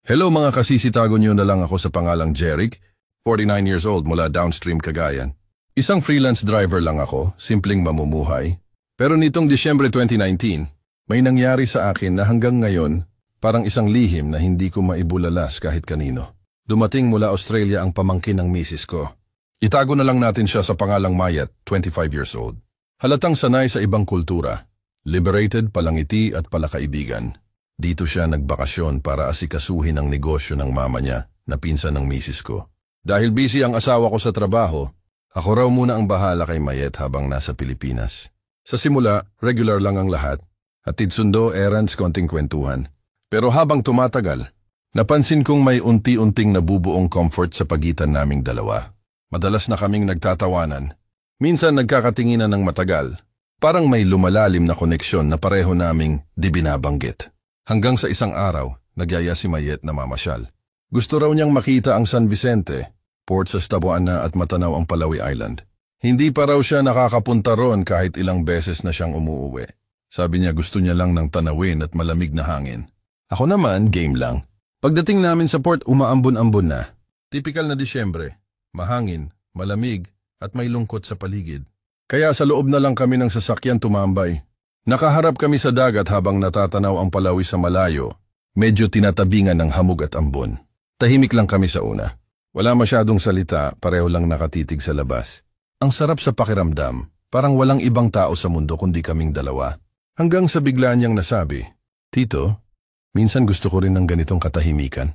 Hello mga kasisitago niyo na lang ako sa pangalang Jeric, 49 years old mula downstream Cagayan. Isang freelance driver lang ako, simpleng mamumuhay. Pero nitong Disyembre 2019, may nangyari sa akin na hanggang ngayon, parang isang lihim na hindi ko maibulalas kahit kanino. Dumating mula Australia ang pamangkin ng misis ko. Itago na lang natin siya sa pangalang Mayet, 25 years old. Halatang sanay sa ibang kultura, liberated, palangiti at palakaibigan. Dito siya nagbakasyon para asikasuhin ang negosyo ng mama niya na pinsan ng misis ko. Dahil busy ang asawa ko sa trabaho, ako raw muna ang bahala kay Mayet habang nasa Pilipinas. Sa simula, regular lang ang lahat. Hatid sundo, errands, konting kwentuhan. Pero habang tumatagal, napansin kong may unti-unting nabubuong comfort sa pagitan naming dalawa. Madalas na kaming nagtatawanan. Minsan nagkakatinginan ng matagal. Parang may lumalalim na koneksyon na pareho naming di binabanggit. Hanggang sa isang araw, nagyaya si Mayet na mamasyal. Gusto raw niyang makita ang San Vicente, port sa Taboana at matanaw ang Palawi Island. Hindi pa raw siya nakakapunta roon kahit ilang beses na siyang umuuwi. Sabi niya gusto niya lang ng tanawin at malamig na hangin. Ako naman, game lang. Pagdating namin sa port, umaambon-ambon na. Tipikal na Disyembre, mahangin, malamig at may lungkot sa paligid. Kaya sa loob na lang kami ng sasakyan tumambay. Nakaharap kami sa dagat habang natatanaw ang Palawi sa malayo, medyo tinatabingan ng hamog at ambon. Tahimik lang kami sa una. Wala masyadong salita, pareho lang nakatitig sa labas. Ang sarap sa pakiramdam, parang walang ibang tao sa mundo kundi kaming dalawa. Hanggang sa bigla niyang nasabi, "Tito, minsan gusto ko rin ng ganitong katahimikan."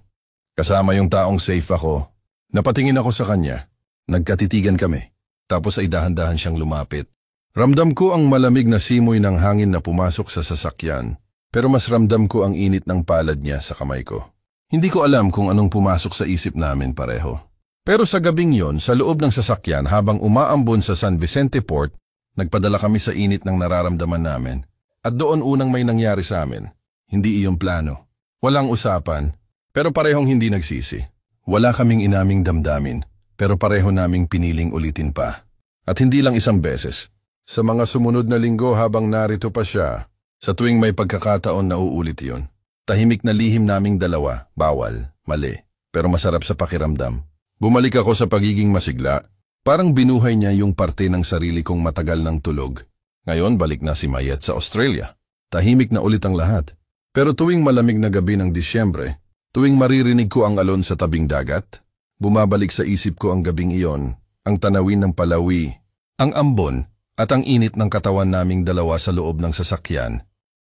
Kasama yung taong safe ako. Napatingin ako sa kanya. Nagkatitigan kami. Tapos ay dahan-dahan siyang lumapit. Ramdam ko ang malamig na simoy ng hangin na pumasok sa sasakyan, pero mas ramdam ko ang init ng palad niya sa kamay ko. Hindi ko alam kung anong pumasok sa isip namin pareho. Pero sa gabing yon, sa loob ng sasakyan habang umaambon sa San Vicente Port, nagpadala kami sa init ng nararamdaman namin. At doon unang may nangyari sa amin. Hindi iyong plano. Walang usapan, pero parehong hindi nagsisi. Wala kaming inaming damdamin, pero pareho naming piniling ulitin pa. At hindi lang isang beses. Sa mga sumunod na linggo habang narito pa siya, sa tuwing may pagkakataon na uulit iyon. Tahimik na lihim naming dalawa, bawal, mali, pero masarap sa pakiramdam. Bumalik ako sa pagiging masigla, parang binuhay niya yung parte ng sarili kong matagal ng tulog. Ngayon balik na si Mayet sa Australia. Tahimik na ulit ang lahat. Pero tuwing malamig na gabi ng Disyembre, tuwing maririnig ko ang alon sa tabing dagat, bumabalik sa isip ko ang gabing iyon, ang tanawin ng Palawi, ang ambon, at ang init ng katawan naming dalawa sa loob ng sasakyan.